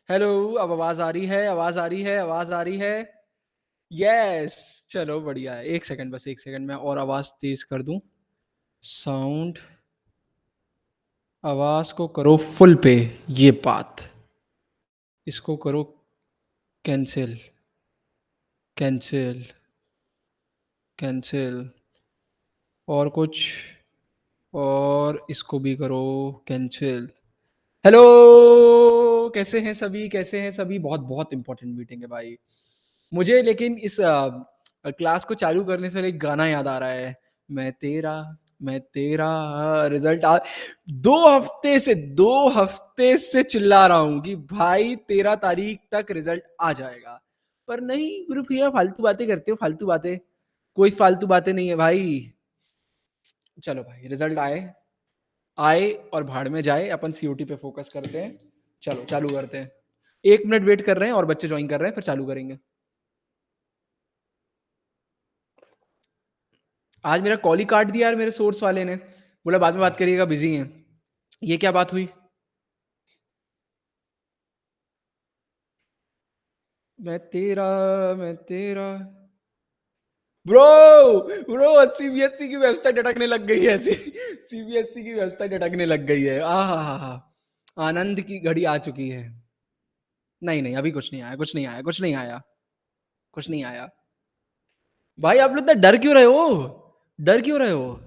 Hello, अब आवाज़ आ रही है, आवाज़ आ रही है, आवाज़ आ रही है। यस, चलो बढ़िया है। 1 सेकंड बस 1 सेकंड मैं और आवाज़ तेज़ कर दूँ। साउंड आवाज़ को करो फुल पे, ये बात। इसको करो कैंसल, कैंसल, कैंसल और कुछ और इसको भी करो कैंसल। हेलो, कैसे हैं सभी? कैसे हैं सभी? बहुत-बहुत इम्पोर्टेंट मीटिंग है भाई। मुझे लेकिन इस क्लास को चालू करने से पहले एक गाना याद आ रहा है। मैं तेरा मैं तेरा रिज़ल्ट 2 हफ्ते से 2 हफ्ते से चिल्ला रहा हूँ कि भाई 13 तारीख तक रिज़ल्ट आ जाएगा। पर नहीं गुरु भैया फालतू बातें करते हो, फालतू बातें। कोई फालतू बातें नहीं है भाई। चलो भाई रिज़ल्ट आए, आए और भाड़ में जाए, अपन सीओटी पे फ़ोकस करते हैं। चलो चालू करते हैं। 1 मिनट वेट कर रहे हैं और बच्चे जॉइन कर रहे हैं, फिर चालू करेंगे। आज मेरा कॉल ही काट दिया यार मेरे सोर्स वाले ने। बोला बाद में बात करिएगा, बिज़ी हैं। ये क्या बात हुई? मैं तेरा ब्रो ब्रो सीबीएसई की वेबसाइट अटकने लग गई है ऐसी। सीबीएसई की वेबसाइट अटकने लग गई है। आहा! आनंद की घड़ी आ चुकी है। नहीं, नहीं अभी कुछ नहीं आया, कुछ नहीं आया, कुछ नहीं आया, कुछ नहीं आया। भाई आप लोग इतना डर क्यों रहे हो? डर क्यों रहे हो?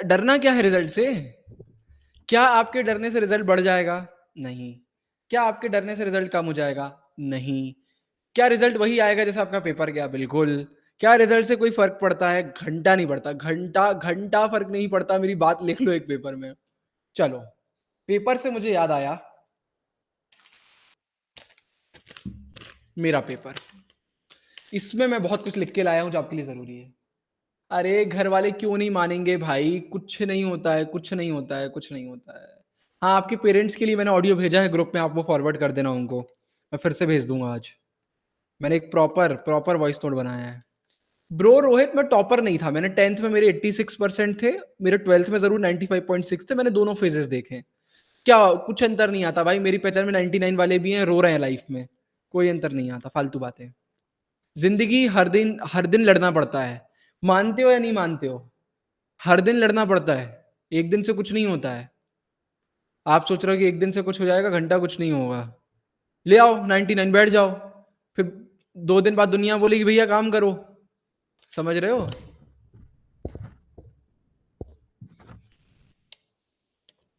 डरना क्या है रिजल्ट से? क्या आपके डरने से रिजल्ट बढ़ जाएगा? नहीं। क्या आपके डरने से रिजल्ट कम हो जाएगा? नहीं। क्या रिजल्ट वही आएगा जैसा आपका पेपर गया? बिल्कुल। क्या रिजल्ट से कोई फ़र्क पड़ता है? घंटा नहीं पड़ता। घंटा घंटा फ़र्क नहीं पड़ता, मेरी बात लिख लो एक पेपर में। चलो, पेपर से मुझे याद आया, मेरा पेपर। इसमें मैं बहुत कुछ लिख के लाया हूँ जो आपके लिए ज़रूरी है। अरे घर वाले क्यों नहीं मानेंगे भाई? कुछ नहीं होता है, कुछ नहीं होता है, कुछ नहीं होता है। हाँ, आपके पेरेंट्स के लिए मैंने ऑडियो भेजा है ग्रुप में, आप वो फॉरवर्ड कर देना उनको। मैं फिर से भेज दूँगा आज। मैंने एक प्रॉपर प्रॉपर वॉइस नोट बनाया है। ब्रो रोहित मैं टॉपर नहीं था। मैंने 10th में मेरे 86% थे। मेरे 12th में ज़रूर 95.6 थे। मैंने दोनों फेजेज़ देखे। क्या कुछ अंतर नहीं आता भाई। मेरी पहचान में 99 वाले भी हैं, रो रहे हैं लाइफ में। कोई अंतर नहीं आता, फालतू बातें। ज़िंदगी हर दिन लड़ना पड़ता है। मानते हो या नहीं मानते हो? हर दिन लड़ना पड़ता है। एक दिन से कुछ नहीं होता है। आप सोच रहे हो कि एक दिन से कुछ हो जाएगा, घंटा कुछ नहीं होगा। ले आओ 99 बैठ जाओ। फिर 2 दिन बाद दुनिया बोलेगी भैया काम करो। समझ रहे हो?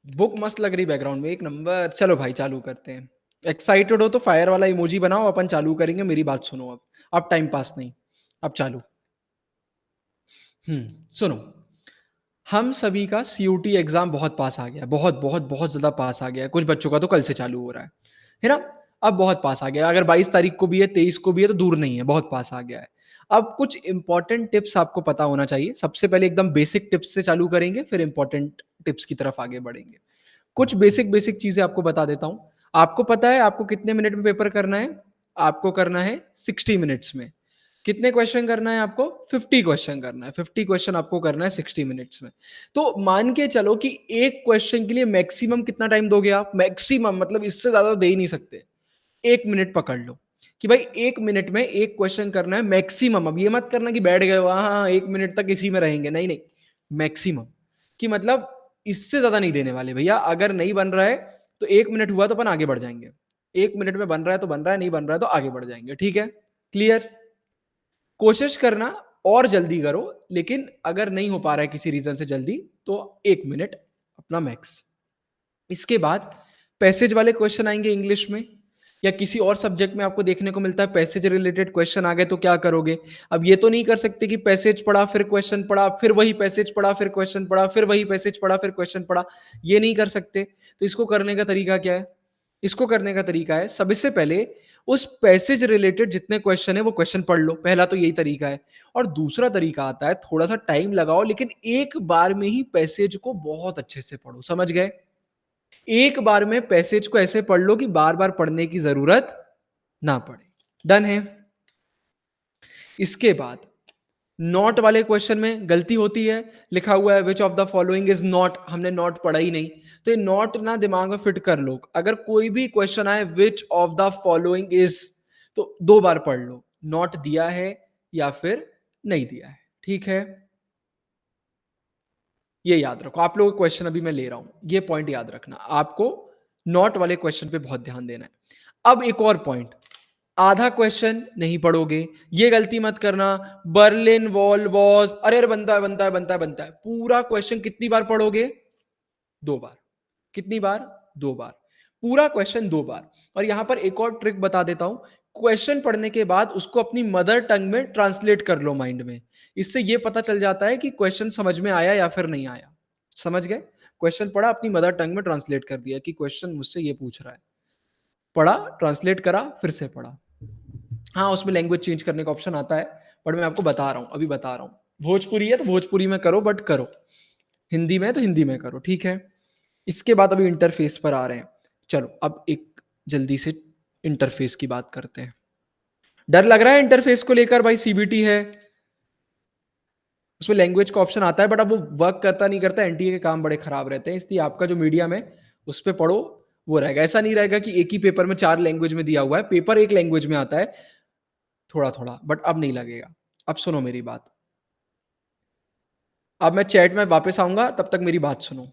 बुक मस्त लग रही बैकग्राउंड में, एक नंबर। चलो भाई चालू करते हैं। एक्साइटेड हो तो फायर वाला इमोजी बनाओ, अपन चालू करेंगे। मेरी बात सुनो अब टाइम पास नहीं, अब चालू। सुनो। हम सभी का सीयूटी एग्जाम बहुत पास आ गया, बहुत बहुत बहुत ज़्यादा पास आ गया है। कुछ बच्चों का तो कल से चालू हो रहा है ना? अब बहुत पास आ गया। अगर 22 तारीख को भी है, 23 को भी है तो दूर नहीं है, बहुत पास आ गया है। अब कुछ इंपॉर्टेंट टिप्स आपको पता होना चाहिए। सबसे पहले एकदम बेसिक टिप्स से चालू करेंगे, फिर इंपॉर्टेंट टिप्स की तरफ आगे बढ़ेंगे। कुछ बेसिक बेसिक चीज़ें आपको बता देता हूँ। आपको पता है आपको कितने मिनट में पेपर करना है? आपको करना है 60 मिनट्स में। कितने क्वेश्चन करना है आपको? 50 क्वेश्चन करना है। 50 क्वेश्चन आपको करना है 60 मिनट्स में। तो मान के चलो कि एक क्वेश्चन के लिए मैक्सिमम कितना टाइम दोगे आप? मैक्सिमम मतलब इससे ज़्यादा दे ही नहीं सकते। 1 मिनट पकड़ लो कि भाई 1 मिनट में 1 क्वेश्चन करना है मैक्सिमम। अब ये मत करना कि बैठ गए हो, हाँ, 1 मिनट तक इसी में रहेंगे। नहीं, नहीं, मैक्सिमम कि मतलब इससे ज़्यादा नहीं देने वाले भैया। अगर नहीं बन रहा है तो 1 मिनट हुआ तो अपन आगे बढ़ जाएँगे। 1 मिनट में बन रहा है तो बन रहा है, नहीं बन रहा है तो आगे बढ़ जाएँगे। ठीक है? क्लियर? कोशिश करना और जल्दी करो, लेकिन अगर नहीं हो पा रहा है किसी रीज़न से जल्दी, तो 1 मिनट अपना मैक्स। इसके बाद पैसेज वाले क्वेश्चन आएँगे इंग्लिश में, या किसी और सब्जेक्ट में आपको देखने को मिलता है पैसेज रिलेटेड क्वेश्चन आ गए तो क्या करोगे? अब ये तो नहीं कर सकते कि पैसेज पढ़ा, फिर क्वेश्चन पढ़ा, फिर वही पैसेज पढ़ा, फिर क्वेश्चन पढ़ा, फिर वही पैसेज पढ़ा, फिर क्वेश्चन पढ़ा। ये नहीं कर सकते। तो इसको करने का तरीका क्या है? इसको करने का तरीका है, सबसे पहले उस पैसेज रिलेटेड जितने क्वेश्चन है वो क्वेश्चन पढ़ लो। पहला तो यही तरीका है। और दूसरा तरीका आता है, थोड़ा-सा टाइम लगाओ लेकिन एक बार में ही पैसेज को बहुत अच्छे से पढ़ो। समझ गए? एक बार में पैसेज को ऐसे पढ़ लो कि बार-बार पढ़ने की ज़रूरत ना पड़े। डन है? इसके बाद नॉट वाले क्वेश्चन में गलती होती है, लिखा हुआ है which of the following is not, हमने नॉट पढ़ा ही नहीं। तो ये नॉट ना दिमाग में फिट कर लो, अगर कोई भी क्वेश्चन आए which of the following is, तो 2 बार पढ़ लो, नॉट दिया है या फिर नहीं दिया है, ठीक है? ये याद रखो, आप लोगों का क्वेश्चन अभी मैं ले रहा हूं, ये पॉइंट याद रखना, आपको नॉट वाले क्वेश्चन पे बहुत ध्यान देना है। अब एक और पॉइंट, आधा क्वेश्चन नहीं पढ़ोगे, ये गलती मत करना। बर्लिन वॉल वॉज, अरे अरे बनता है बनता है बनता है बनता है, पूरा क्वेश्चन कितनी बार पढ़ोगे? 2 बार। कितनी बार? 2 बार। पूरा क्वेश्चन 2 बार। और यहां पर एक और ट्रिक बता देता हूं, क्वेश्चन पढ़ने के बाद उसको अपनी मदर टंग में ट्रांसलेट कर लो माइंड में, इससे यह पता चल जाता है कि क्वेश्चन समझ में आया या फिर नहीं आया। समझ गए? क्वेश्चन पढ़ा, अपनी मदर टंग में ट्रांसलेट कर दिया कि क्वेश्चन मुझसे ये पूछ रहा है, पढ़ा, ट्रांसलेट करा, फिर से पढ़ा। हाँ, उसमें लैंग्वेज चेंज करने का ऑप्शन आता है, बट मैं आपको बता रहा हूँ, अभी बता रहा हूँ। भोजपुरी है तो भोजपुरी में करो, बट करो। हिंदी में है तो हिंदी में करो, ठीक है? इसके बाद अभी इंटरफेस पर आ रहे हैं। चलो, अब एक जल्दी से इंटरफेस की बात करते हैं। डर लग रहा है इंटरफेस को लेकर? भाई सीबीटी है, उसमें लैंग्वेज का ऑप्शन आता है, बट अब वो वर्क करता नहीं करता, एनटीए के काम बड़े खराब रहते हैं, इसलिए आपका जो मीडियम है उस पे पढ़ो, वो रहेगा। ऐसा नहीं रहेगा कि एक ही पेपर में 4 लैंग्वेज में दिया हुआ है, पेपर एक लैंग्वेज में आता है, थोड़ा-थोड़ा, बट अब नहीं लगेगा। अब सुनो मेरी बात। अब मैं चैट में वापस आऊँगा, तब तक मेरी बात सुनो।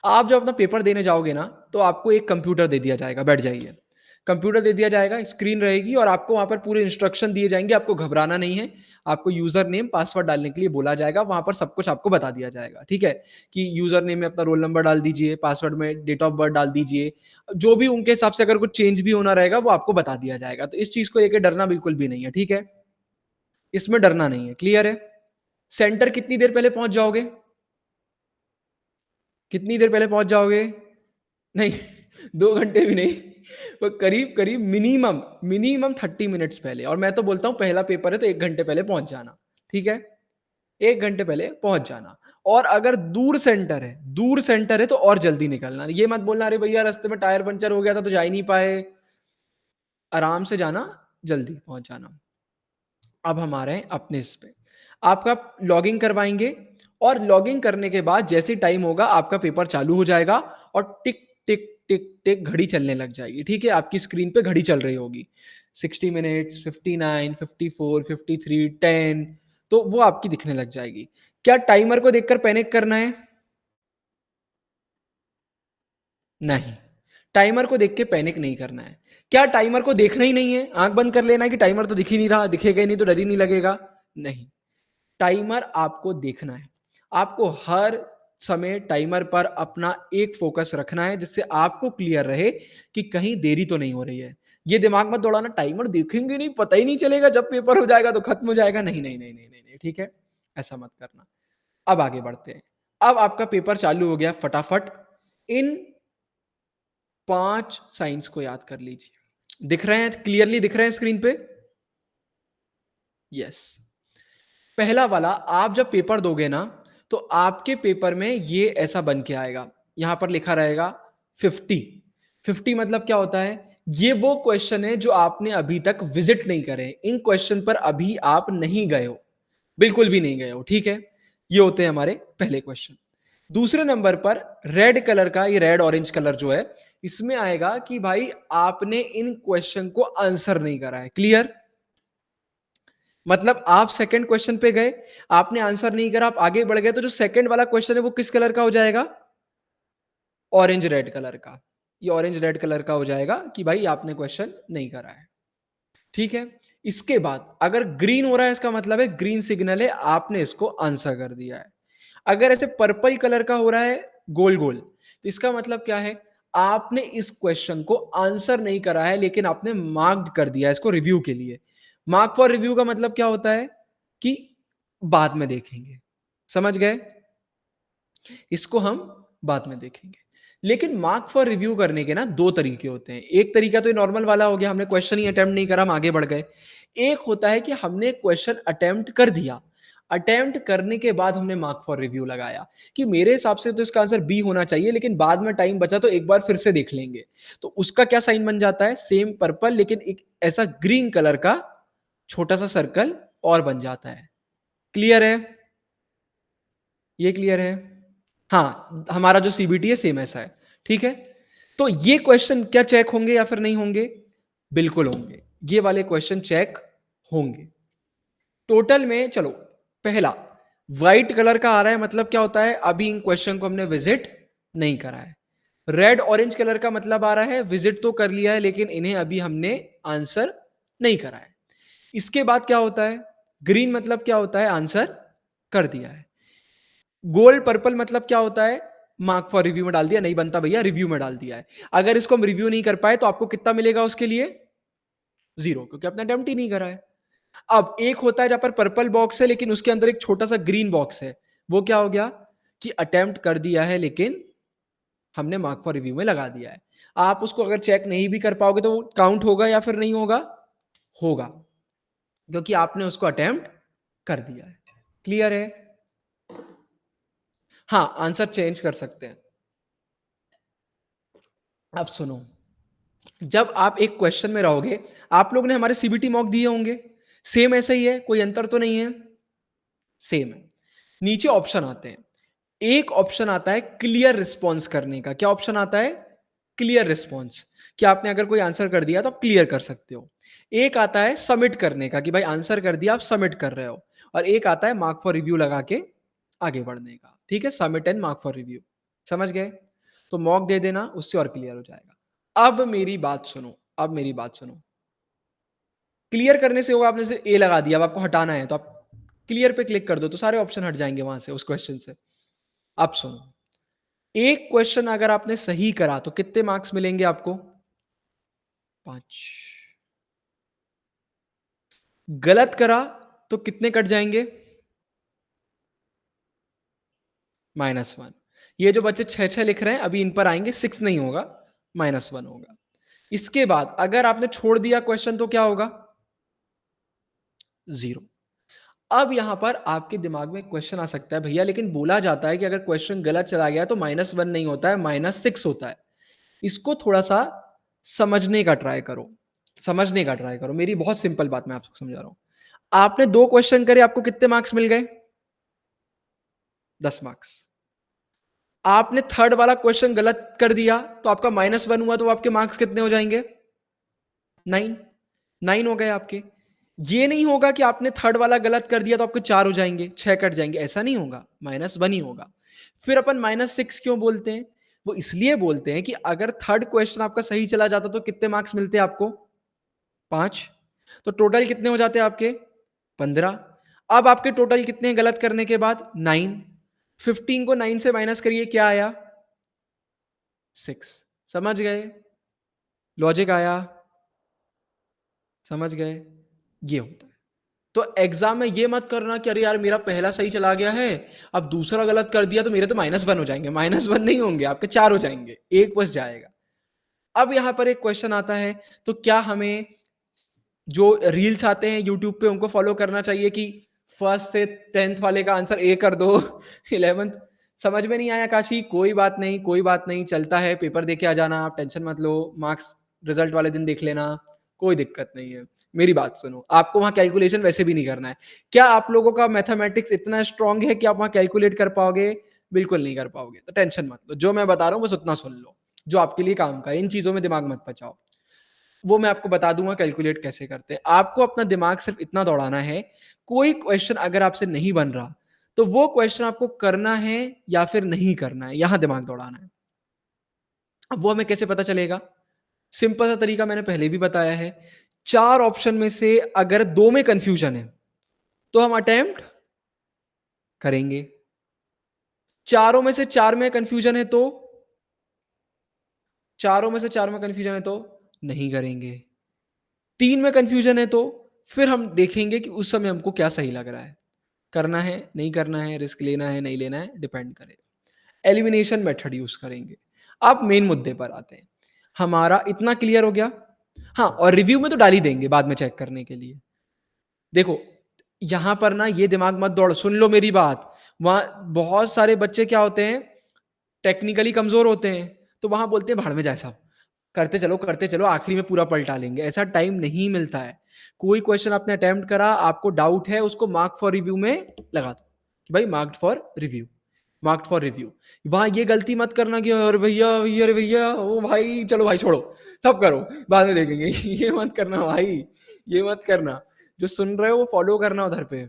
आप जब अपना पेपर देने जाओगे ना, तो आपको एक कंप्यूटर दे दिया जाएगा, बैठ जाइए। कंप्यूटर दे दिया जाएगा, स्क्रीन रहेगी और आपको वहाँ पर पूरे इंस्ट्रक्शन दिए जाएँगे, आपको घबराना नहीं है। आपको यूज़र नेम, पासवर्ड डालने के लिए बोला जाएगा, वहाँ पर सब कुछ आपको बता दिया जाएगा, ठीक है? कि यूज़र नेम में अपना रोल नंबर डाल दीजिए, पासवर्ड में डेट ऑफ बर्थ डाल दीजिए। जो भी उनके हिसाब से अगर कुछ चेंज भी होना रहेगा, वो आपको बता दिया जाएगा। तो इस चीज़ को लेके डरना बिल्कुल भी नहीं है, ठीक है? इसमें डरना नहीं है, क्लियर है? सेंटर कितनी देर पहले पहुँच जाओगे? कितनी देर पहले पहुँच जाओगे? नहीं, 2 घंटे भी नहीं, वो करीब-करीब मिनिमम मिनिमम 30 मिनट्स पहले, और मैं तो बोलता हूँ पहला पेपर है तो 1 घंटे पहले पहुँच जाना, ठीक है? 1 घंटे पहले पहुँच जाना। और अगर दूर सेंटर है तो और जल्दी निकलना। ये मत बोलना अरे भैया रास्ते में टायर पंचर हो गया था तो जा ही नहीं पाए। आराम से जाना, जल्दी पहुँच जाना। अब हम आ रहे हैं अपने इस पे। आपका लॉगिन करवाएँगे और लॉगिन करने के बाद जैसे ही टाइम होगा आपका पेपर चालू हो जाएगा और टिक, टिक, टिक, टिक घड़ी चलने लग जाएगी, ठीक है? आपकी स्क्रीन पे घड़ी चल रही होगी। 60 मिनट्स, 59, 54, 53, 10, तो वो आपकी दिखने लग जाएगी। क्या टाइमर को देखकर पैनिक करना है? नहीं। टाइमर को देख के पैनिक नहीं करना है। क्या टाइमर को देखना ही नहीं है? आँख बंद कर लेना है कि टाइमर तो दिख ही नहीं रहा, दिखेगा ही नहीं तो डर ही नहीं लगेगा? नहीं। टाइमर आपको देखना है। आपको हर समय टाइमर पर अपना एक फ़ोकस रखना है, जिससे आपको क्लियर रहे कि कहीं देरी तो नहीं हो रही है। ये दिमाग मत दौड़ाना, टाइमर देखेंगे नहीं, पता ही नहीं चलेगा, जब पेपर हो जाएगा तो खत्म हो जाएगा। नहीं, नहीं, नहीं, नहीं, नहीं, नहीं, ठीक है? ऐसा मत करना। अब आगे बढ़ते हैं। अब आपका पेपर चालू हो गया फटाफट। इन 5 साइन्स को याद कर लीजिए। दिख रहे हैं? क्लियरली दिख रहे हैं स्क्रीन पे? यस। पहला वाला, आप जब पेपर दोगे ना, तो आपके पेपर में ये ऐसा बन के आएगा। यहाँ पर लिखा रहेगा 50। 50 मतलब क्या होता है? ये वो क्वेश्चन है जो आपने अभी तक विज़िट नहीं करे। इन क्वेश्चन पर अभी आप नहीं गए हो, बिल्कुल भी नहीं गए हो, ठीक है? ये होते हैं हमारे पहले क्वेश्चन। दूसरे नंबर पर रेड कलर का, ये रेड ऑरेंज कलर जो है, इसमें आएगा कि भाई आपने इन क्वेश्चन को आंसर नहीं करा है। क्लियर? मतलब आप सेकंड क्वेश्चन पे गए, आपने आंसर नहीं करा, आप आगे बढ़ गए, तो जो सेकंड वाला क्वेश्चन है वो किस कलर का हो जाएगा? ऑरेंज रेड कलर का। ये ऑरेंज रेड कलर का हो जाएगा कि भाई आपने क्वेश्चन नहीं करा है। ठीक है? इसके बाद अगर ग्रीन हो रहा है, इसका मतलब है ग्रीन सिग्नल है, आपने इसको आंसर कर दिया है। अगर ऐसे पर्पल कलर का हो रहा है गोल-गोल, तो इसका मतलब क्या है? आपने इस क्वेश्चन को आंसर नहीं करा है, लेकिन आपने मार्क्ड कर दिया है इसको रिव्यू के लिए। मार्क फॉर रिव्यू का मतलब क्या होता है? कि बाद में देखेंगे। समझ गए? इसको हम बाद में देखेंगे। लेकिन मार्क फॉर रिव्यू करने के ना 2 तरीके होते हैं। एक तरीका तो ये नॉर्मल वाला हो गया, हमने क्वेश्चन ही अटेम्प्ट नहीं करा, हम आगे बढ़ गए। एक होता है कि हमने क्वेश्चन अटेम्प्ट कर दिया। अटेम्प्ट करने के बाद हमने मार्क फॉर रिव्यू लगाया कि मेरे हिसाब से तो इसका आंसर बी होना चाहिए, लेकिन बाद में टाइम बचा तो एक बार फिर से देख लेंगे। तो उसका क्या साइन बन जाता है? सेम पर्पल, लेकिन एक ऐसा ग्रीन कलर का छोटा-सा सर्कल और बन जाता है। क्लियर है? ये क्लियर है? हाँ, हमारा जो सीबीटी है सेम ऐसा है, ठीक है? तो ये क्वेश्चन क्या चेक होंगे या फिर नहीं होंगे? बिल्कुल होंगे। ये वाले क्वेश्चन चेक होंगे। टोटल में चलो, पहला व्हाइट कलर का आ रहा है मतलब क्या होता है? अभी इन क्वेश्चन को हमने विजिट नहीं करा है। रेड ऑरेंज कलर का मतलब आ रहा है विजिट तो कर लिया है लेकिन इन्हें अभी हमने आंसर नहीं करा है। इसके बाद क्या होता है? ग्रीन मतलब क्या होता है? आंसर कर दिया है। गोल्ड पर्पल मतलब क्या होता है? मार्क फॉर रिव्यू में डाल दिया, नहीं बनता भैया, रिव्यू में डाल दिया है। अगर इसको हम रिव्यू नहीं कर पाए तो आपको कितना मिलेगा उसके लिए? जीरो, क्योंकि आपने अटेम्प्ट ही नहीं करा है। अब एक होता है जहां पर पर्पल बॉक्स है लेकिन उसके अंदर एक छोटा सा ग्रीन बॉक्स है, वो क्या हो गया? कि अटेम्प्ट कर दिया है लेकिन हमने मार्क फॉर रिव्यू में लगा दिया है। आप उसको अगर चेक नहीं भी कर पाओगे तो वो काउंट होगा या फिर नहीं होगा? होगा, क्योंकि आपने उसको अटेम्प्ट कर दिया है। क्लियर है? हाँ, आंसर चेंज कर सकते हैं। अब सुनो, जब आप एक क्वेश्चन में रहोगे, आप लोग ने हमारे सीबीटी मॉक दिए होंगे, सेम ऐसा ही है, कोई अंतर तो नहीं है? सेम है। नीचे ऑप्शन आते हैं। एक ऑप्शन आता है क्लियर रिस्पॉन्स करने का। क्या ऑप्शन आता है? क्लियर रिस्पॉन्स, कि आपने अगर कोई आंसर कर दिया तो आप क्लियर कर सकते हो। एक आता है सबमिट करने का, कि भाई आंसर कर दिया, आप सबमिट कर रहे हो। और एक आता है मार्क फॉर रिव्यू लगा के आगे बढ़ने का। ठीक है, submit and mark for review. समझ गए? तो मॉक दे देना, उससे और क्लियर हो जाएगा। अब मेरी बात सुनो, अब मेरी बात सुनो। क्लियर करने से होगा, आपने सिर्फ ए लगा दिया, अब आपको हटाना है तो आप क्लियर पे क्लिक कर दो तो सारे ऑप्शन हट जाएंगे वहां से, उस क्वेश्चन से। अब सुनो, एक क्वेश्चन अगर आपने सही करा तो कितने मार्क्स मिलेंगे आपको? 5। गलत करा तो कितने कट जाएंगे? -1। ये जो बच्चे 6 6 लिख रहे हैं अभी इन पर आएंगे, 6 नहीं होगा, -1 होगा। इसके बाद अगर आपने छोड़ दिया क्वेश्चन तो क्या होगा? 0। अब यहां पर आपके दिमाग में क्वेश्चन आ सकता है, भैया लेकिन बोला जाता है कि अगर क्वेश्चन गलत चला गया तो -1 नहीं होता है, -6 होता है। इसको थोड़ा सा समझने का ट्राई करो, समझने का ट्राई करो। मेरी बहुत सिंपल बात मैं आपको समझा रहा हूं। आपने 2 क्वेश्चन करे, आपको कितने मार्क्स मिल गए? 10 मार्क्स। आपने थर्ड वाला क्वेश्चन गलत कर दिया तो आपका -1 हुआ, तो आपके मार्क्स कितने हो जाएंगे? 9। 9 हो गए आपके। ये नहीं होगा कि आपने थर्ड वाला गलत कर दिया तो आपके 4 हो जाएंगे, 6 कट जाएंगे, ऐसा नहीं होगा, -1 ही होगा। फिर अपन -6 क्यों बोलते हैं? वो इसलिए बोलते हैं कि अगर थर्ड क्वेश्चन आपका सही चला जाता तो कितने मार्क्स मिलते आपको? 5। तो टोटल कितने हो जाते आपके? 15। अब आपके टोटल कितने हैं गलत करने के बाद? 9। 15 को 9 से माइनस करिए, क्या आया? 6। समझ गए? लॉजिक आया? समझ गए? ये होता है। तो एग्जाम में ये मत करना कि अरे यार मेरा पहला सही चला गया है, अब दूसरा गलत कर दिया तो मेरे तो -1 हो जाएंगे। -1 नहीं होंगे, आपके 4 हो जाएंगे, एक बच जाएगा। अब यहां पर एक क्वेश्चन आता है, तो क्या हमें जो रील्स आते हैं यूट्यूब पे उनको फॉलो करना चाहिए कि फर्स्ट से 10th वाले का आंसर ए कर दो, 11th समझ में नहीं आया काशी, कोई बात नहीं, कोई बात नहीं, चलता है, पेपर दे के आ जाना, आप टेंशन मत लो, मार्क्स रिजल्ट वाले दिन देख लेना, कोई दिक्कत नहीं है। मेरी बात सुनो, आपको वहां कैलकुलेशन वैसे भी नहीं करना है। क्या आप लोगों का मैथमेटिक्स इतना स्ट्रांग है कि आप वहां कैलकुलेट कर पाओगे? बिल्कुल नहीं कर पाओगे, तो टेंशन मत लो, जो मैं बता रहा हूं बस उतना सुन लो, जो आपके लिए काम का है। इन चीजों में दिमाग मत बचाओ, वो मैं आपको बता दूंगा कैलकुलेट कैसे करते हैं। आपको अपना दिमाग सिर्फ इतना दौड़ाना है, कोई क्वेश्चन अगर आपसे नहीं बन रहा तो वो क्वेश्चन आपको करना है या फिर नहीं करना है, यहां दिमाग दौड़ाना है। अब वो हमें कैसे पता चलेगा? सिंपल सा तरीका मैंने पहले भी बताया है। 4 ऑप्शन में से अगर 2 में कंफ्यूजन है तो हम अटेम्प्ट करेंगे। चारों में से 4 में कंफ्यूजन है तो, चारों में से 4 में कंफ्यूजन है तो नहीं करेंगे। 3 में कंफ्यूजन है तो फिर हम देखेंगे कि उस समय हमको क्या सही लग रहा है, करना है, नहीं करना है, रिस्क लेना है, नहीं लेना है, डिपेंड करेगा। एलिमिनेशन मेथड यूज़ करेंगे। अब मेन मुद्दे पर आते हैं। हमारा इतना क्लियर हो गया? हाँ, और रिव्यू में तो डाल ही देंगे बाद में चेक करने के लिए। देखो, यहाँ पर ना ये दिमाग मत दौड़, सुन लो मेरी बात। वहाँ बहुत सारे बच्चे क्या होते हैं, टेक्निकली कमज़ोर होते हैं, तो वहाँ बोलते हैं भाड़ में जाए साहब, करते चलो, आखिरी में पूरा पलटा लेंगे। ऐसा टाइम नहीं मिलता है। कोई क्वेश्चन आपने अटेम्प्ट करा, आपको डाउट है, उसको मार्क फॉर रिव्यू में लगा दो कि भाई marked for review, marked for review. वहाँ ये गलती मत करना कि अरे भैया भैया अरे भैया ओ भाई चलो भाई छोड़ो, सब करो, बाद में देखेंगे। ये मत करना भाई, ये मत करना। जो सुन रहे हो वो फॉलो करना उधर पे।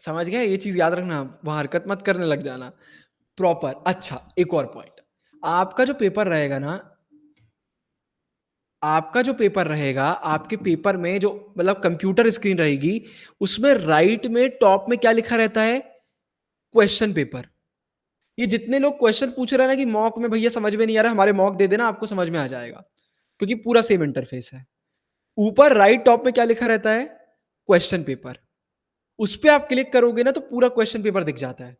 समझ गए? ये चीज़ याद रखना, वहाँ हरकत मत करने लग जाना। प्रॉपर। अच्छा, एक और पॉइंट, आपका जो पेपर रहेगा ना, आपका जो पेपर रहेगा, आपके पेपर में जो मतलब कंप्यूटर स्क्रीन रहेगी, उसमें राइट में टॉप में क्या लिखा रहता है? Question paper. ये जितने लोग क्वेश्चन पूछ रहे हैं ना कि मॉक में भैया समझ में नहीं आ रहा, हमारे मॉक दे देना, आपको समझ में आ जाएगा। क्योंकि पूरा सेम इंटरफेस है। ऊपर राइट टॉप में क्या लिखा रहता है? Question paper. उस पे आप क्लिक करोगे ना तो पूरा क्वेश्चन पेपर दिख जाता है।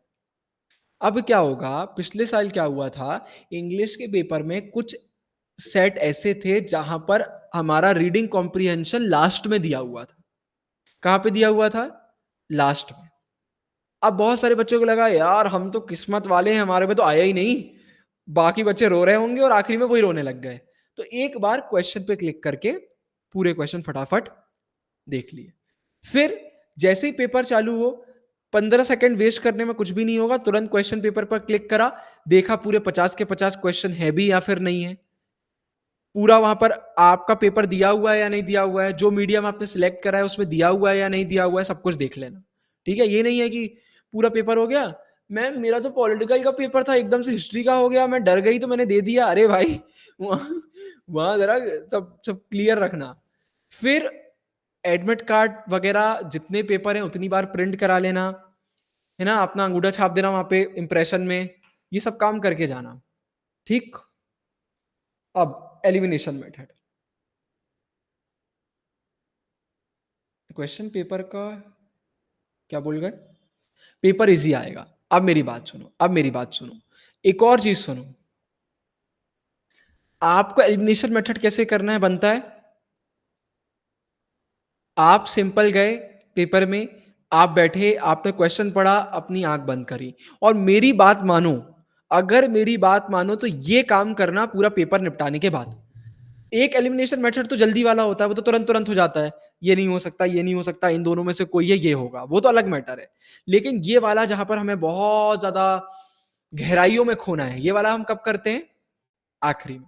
अब क्या होगा, पिछले साल क्या हुआ था, इंग्लिश के पेपर में कुछ सेट ऐसे थे जहां पर हमारा रीडिंग कॉम्प्रिहेंशन लास्ट में दिया हुआ था। कहां पे दिया हुआ था? लास्ट में। अब बहुत सारे बच्चों को लगा यार हम तो किस्मत वाले हैं, हमारे में तो आया ही नहीं, बाकी बच्चे रो रहे होंगे और आखिरी में वही रोने लग गए। तो एक बार क्वेश्चन पे क्लिक करके पूरे क्वेश्चन फटाफट देख लिए। फिर जैसे ही पेपर चालू हो, 15 सेकंड वेस्ट करने में कुछ भी नहीं होगा, तुरंत क्वेश्चन पेपर पर क्लिक करा, देखा पूरे 50 के 50 क्वेश्चन है भी या फिर नहीं है। पूरा वहां पर आपका पेपर दिया हुआ है या नहीं दिया हुआ है, जो मीडियम आपने सिलेक्ट करा है उसमें दिया हुआ है या नहीं दिया हुआ है, सब कुछ देख लेना। ठीक है? ये नहीं है कि पूरा पेपर हो गया, मैम मेरा तो पॉलिटिकल का पेपर था एकदम से हिस्ट्री का हो गया, मैं डर गई तो मैंने दे दिया। अरे भाई वहां वहां जरा सब सब क्लियर रखना। फिर एडमिट कार्ड वगैरह जितने पेपर हैं उतनी बार प्रिंट करा लेना, है ना? अपना अंगूठा छाप देना वहां पे इंप्रेशन में, ये सब काम करके जाना। ठीक। अब एलिमिनेशन मेथड, क्वेश्चन पेपर का क्या बोल गए? पेपर इजी आएगा। अब मेरी बात सुनो, अब मेरी बात सुनो, एक और चीज सुनो। आपको एलिमिनेशन मेथड कैसे करना है बनता है? आप सिंपल गए पेपर में, आप बैठे, आपने क्वेश्चन पढ़ा, अपनी आंख बंद करी और मेरी बात मानो, अगर मेरी बात मानो तो ये काम करना पूरा पेपर निपटाने के बाद। एक एलिमिनेशन मेथड तो जल्दी वाला होता है, वो तो तुरंत तुरंत हो जाता है, ये नहीं हो सकता, ये नहीं हो सकता, इन दोनों में से कोई है, ये होगा, वो तो अलग मैटर है। लेकिन ये वाला जहां पर हमें बहुत ज्यादा गहराइयों में खोना है, ये वाला हम कब करते हैं? आखिरी में।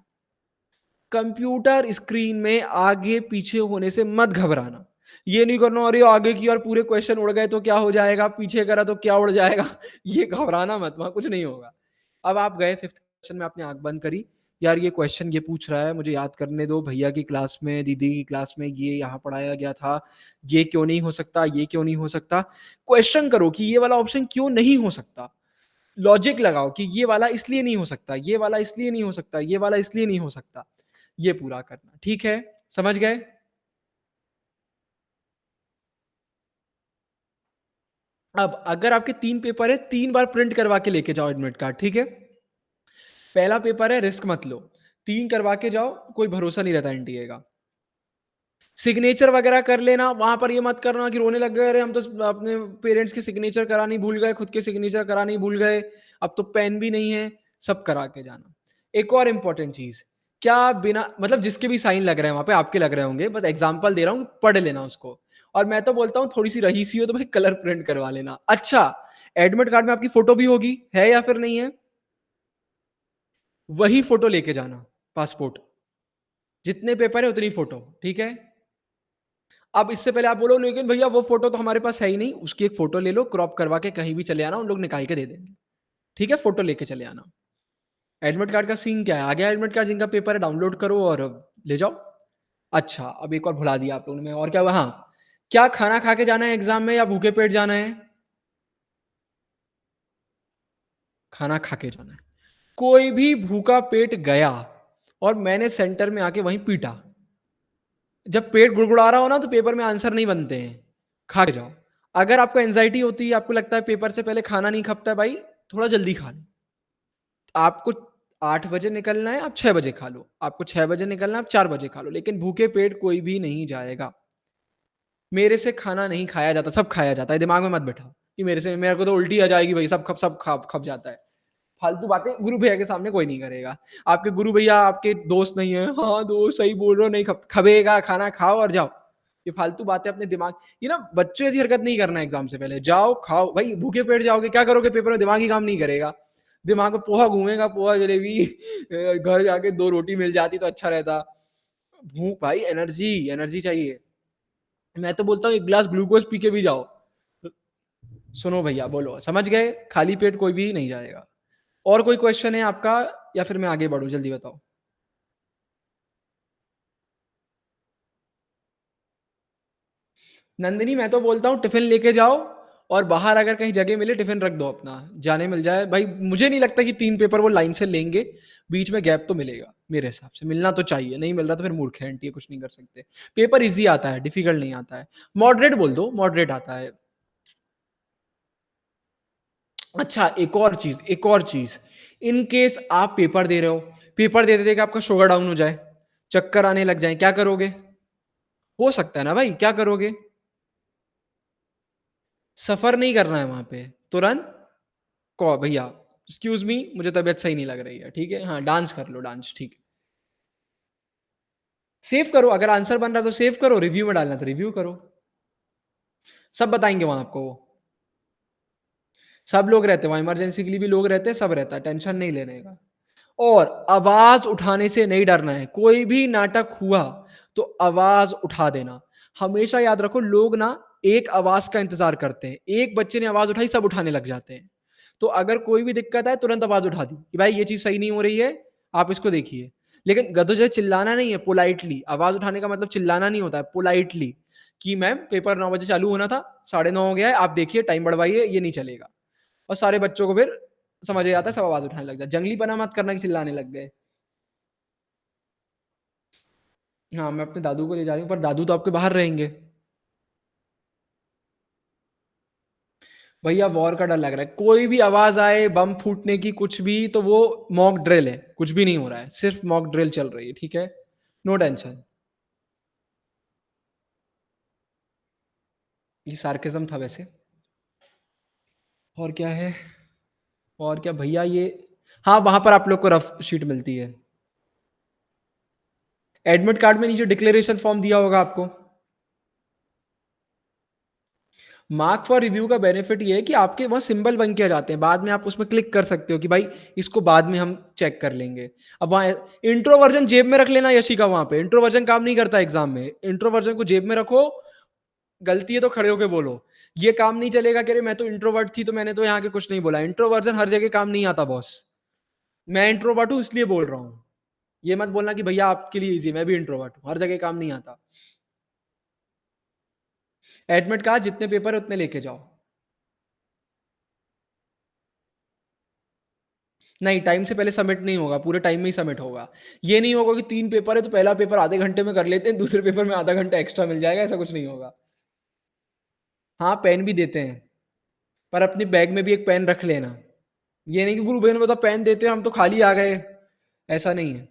कंप्यूटर स्क्रीन में आगे पीछे होने से मत घबराना। ये नहीं करना अरे आगे की और पूरे क्वेश्चन उड़ गए तो क्या हो जाएगा, पीछे करा तो क्या उड़ जाएगा। ये घबराना मत, वहां कुछ नहीं होगा। अब आप गए फिफ्थ क्वेश्चन में, आपने आंख बंद करी, यार ये क्वेश्चन ये पूछ रहा है, मुझे याद करने दो, भैया की क्लास में, दीदी की क्लास में ये यहाँ पढ़ाया गया था, ये क्यों नहीं हो सकता, ये क्यों नहीं हो सकता। क्वेश्चन करो कि ये वाला ऑप्शन क्यों नहीं हो सकता, लॉजिक लगाओ कि ये वाला इसलिए नहीं हो सकता, ये वाला इसलिए नहीं हो सकता, ये वाला इसलिए नहीं हो सकता। ये पूरा करना। ठीक है? समझ गए? अब अगर आपके 3 पेपर है, 3 बार प्रिंट करवा के लेके जाओ एडमिट कार्ड, ठीक है? पहला पेपर है, रिस्क मत लो। 3 करवा के जाओ, कोई भरोसा नहीं रहता एनटीए का। सिग्नेचर वगैरह कर लेना, वहां पर ये मत करना कि रोने लग गए, अरे हम तो अपने पेरेंट्स के सिग्नेचर कराना ही भूल गए, खुद के सिग्नेचर कराना ही भूल गए, अब तो पेन भी नहीं है, सब करा के जाना। एक और इंपॉर्टेंट चीज, क्या बिना मतलब जिसके भी साइन लग रहे हैं वहां पे आपके लग रहे होंगे, बस एग्जांपल दे रहा हूँ, पढ़ लेना उसको। और मैं तो बोलता हूँ थोड़ी सी रही सी हो तो भाई कलर प्रिंट करवा लेना। अच्छा, एडमिट कार्ड में आपकी फोटो भी होगी, है या फिर नहीं है? वही फोटो लेके जाना, पासपोर्ट। जितने पेपर है उतनी फोटो, ठीक है? अब इससे पहले आप बोलो लेकिन भैया वो फोटो तो हमारे पास है ही नहीं, उसकी एक फोटो ले लो, क्रॉप करवा के कहीं भी चले आना, उन लोग निकाल के दे देंगे। ठीक है? फोटो लेके चले आना। एडमिट कार्ड का सीन क्या है? आ गया एडमिट कार्ड, जिनका पेपर है डाउनलोड करो और ले जाओ। अच्छा, अब एक और भुला दिया आप लोगों ने, और क्या हुआ? हाँ, क्या खाना खा के जाना है एग्जाम में या भूखे पेट जाना है? खाना खा के जाना है। कोई भी भूखा पेट गया और मैंने सेंटर में आके वहीं पीटा, जब पेट गुड़गुड़ा रहा हो ना तो पेपर में आंसर नहीं बनते हैं, खा के जाओ। अगर आपको एंजाइटी होती है, आपको लगता है पेपर से पहले खाना नहीं खपता है, भाई थोड़ा जल्दी खा लो। आपको 8 बजे निकलना है, आप 6 बजे खा लो, आपको 6 बजे निकलना है, आप 4 बजे खा लो, लेकिन भूखे पेट कोई भी नहीं जाएगा। मेरे से खाना नहीं खाया जाता, सब खाया जाता है, दिमाग में मत बैठाओ कि मेरे को तो उल्टी आ जाएगी भाई, सब खप जाता है, फालतू बातें गुरु भैया के सामने कोई नहीं करेगा। आपके गुरु भैया आपके दोस्त नहीं है, हाँ, दोस्त सही बोल रहे हो, नहीं खबेगा, खाना खाओ और जाओ। ये फालतू बातें अपने दिमाग ये ना बच्चों ऐसी हरकत नहीं करना है एग्ज़ाम से पहले। जाओ, खाओ, भाई भूखे पेट जाओगे, क्या करोगे पेपर में? दिमाग ही काम नहीं करेगा। दिमाग में पोहा घूमेगा, पोहा, जलेबी घर जाके 2 रोटी मिल जाती तो अच्छा रहता। भूख भाई एनर्जी, एनर्जी चाहिए। मैं तो बोलता हूँ 1 ग्लास ग्लूकोज़ पी के भी जाओ। सुनो भैया बोलो, समझ गए? खाली पेट कोई भी नहीं जाएगा। और कोई क्वेश्चन है आपका या फिर मैं आगे बढ़ूँ? जल्दी बताओ। नंदिनी मैं तो बोलता हूँ टिफ़िन लेके जाओ और बाहर अगर कहीं जगह मिले टिफ़िन रख दो अपना, जाने मिल जाए। भाई मुझे नहीं लगता कि 3 पेपर वो लाइन से लेंगे, बीच में गैप तो मिलेगा, मेरे हिसाब से। मिलना तो चाहिए, नहीं मिल रहा तो फिर मूर्ख है आंटी, कुछ नहीं कर सकते। पेपर ईज़ी आता है, डिफ़िकल्ट नहीं आता है। मॉडरेट बोल दो, मॉडरेट आता है। अच्छा एक और चीज़, इन केस आप पेपर दे रहे हो, पेपर देते-देते आपका शुगर डाउन हो जाए, चक्कर आने लग जाएँ, क्या करोगे? हो सकता है ना भाई, क्या करोगे? सफ़र नहीं करना है वहाँ पे, तुरंत भैया एक्सक्यूज़ मी मुझे तबीयत सही नहीं लग रही है, ठीक है? हाँ, डांस कर लो डांस, ठीक है। सेव करो, अगर आंसर बन रहा है तो सेव करो, रिव्यू में डालना है तो रिव्यू करो। सब बताएँगे वहाँ आपको वो। सब लोग रहते हैं वहाँ, इमरजेंसी के लिए भी लोग रहते हैं, सब रहता है, टेंशन नहीं लेने का। और आवाज़ उठाने से नहीं डरना है, कोई भी नाटक हुआ तो आवाज़ उठा देना। हमेशा याद रखो लोग ना एक आवाज़ का इंतज़ार करते हैं, एक बच्चे ने आवाज़ उठाई सब उठाने लग जाते हैं। तो अगर कोई भी दिक्कत है तुरंत आवाज़ उठा दी कि भाई ये चीज़ सही नहीं हो रही है, आप इसको देखिए। लेकिन गधों जैसे चिल्लाना नहीं है, पोलाइटली आवाज़ उठाने का मतलब चिल्लाना नहीं होता है, पोलाइटली कि मैम पेपर 9 बजे चालू होना था, साढ़े 9 हो गया है, आप देखिए टाइम बढ़वाइए, ये नहीं चलेगा। और सारे बच्चों को फिर समझ आ जाता है, सब आवाज़ उठाने लग जाते। जंगलीपना मत करना कि चिल्लाने लग गए। हाँ, मैं अपने दादू को ले जा रही हूँ, पर दादू तो आपके बाहर रहेंगे। भैया वॉर का डर लग रहा है। कोई भी आवाज़ आए, बम फूटने की, कुछ भी, तो वो मॉक ड्रिल है। कुछ भी नहीं हो रहा है। सिर्फ़ मॉक ड्रिल चल रही है, ठीक है? No tension. ये सार्केज़्म था वैसे। और क्या है? और क्या भैया ये हाँ, वहाँ पर आप लोग को रफ़ शीट मिलती है। एडमिट कार्ड में नीचे डिक्लेरेशन फॉर्म दिया होगा आपको। मार्क फॉर रिव्यू का बेनिफिट ये है कि आपके वहाँ सिंबल बन के आ जाते हैं। बाद में आप उसमें क्लिक कर सकते हो कि भाई इसको बाद में हम चेक कर लेंगे। अब वहाँ इंट्रोवर्जन जेब में रख लेना यशिका वहाँ पे। इंट्रोवर्जन काम नहीं करता एग्ज़ाम में। इंट्रोवर्जन को जेब में रखो, गलती है तो खड़े होके बोलो। ये काम नहीं चलेगा कि अरे मैं तो इंट्रोवर्ट थी तो मैंने तो यहाँ के कुछ नहीं बोला। इंट्रोवर्जन हर जगह काम नहीं आता बॉस। मैं इंट्रोवर्ट हूँ इसलिए बोल रहा हूँ। ये मत बोलना कि भैया आपके लिए ईज़ी है, मैं भी इंट्रोवर्ट हूँ। हर जगह काम नहीं आता। एडमिट कार्ड जितने पेपर है उतने लेके जाओ। नहीं, टाइम से पहले सबमिट नहीं होगा, पूरे टाइम में ही सबमिट होगा। ये नहीं होगा कि 3 पेपर है तो पहला पेपर आधे घंटे में कर लेते हैं, दूसरे पेपर में आधा घंटा एक्स्ट्रा मिल जाएगा, ऐसा कुछ नहीं होगा। हाँ, पेन भी देते हैं, पर अपनी बैग में भी एक पेन रख लेना। ये नहीं कि गुरु भैया ने बोला पेन देते हैं, हम तो खाली आ गए, ऐसा नहीं है।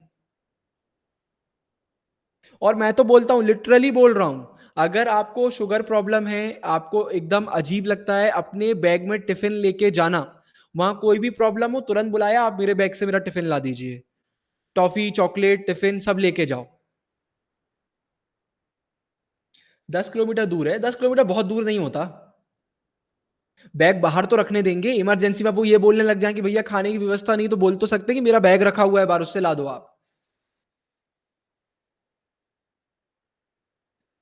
और मैं तो बोलता हूँ, लिटरली बोल रहा हूँ, अगर आपको शुगर प्रॉब्लम है, आपको एकदम अजीब लगता है, अपने बैग में टिफ़िन लेके जाना। वहाँ कोई भी प्रॉब्लम हो तुरंत बुलाया, आप मेरे बैग से मेरा टिफ़िन ला दीजिए। टॉफ़ी, चॉकलेट, टिफ़िन सब लेके जाओ। 10 किलोमीटर दूर है, 10 किलोमीटर बहुत दूर नहीं होता। बैग बाहर तो रखने देंगे, इमरजेंसी में वो ये बोलने लग जाएँ कि भैया खाने की व्यवस्था नहीं, तो बोल तो सकते हैं कि मेरा बैग रखा हुआ है बाहर, उससे ला दो आप।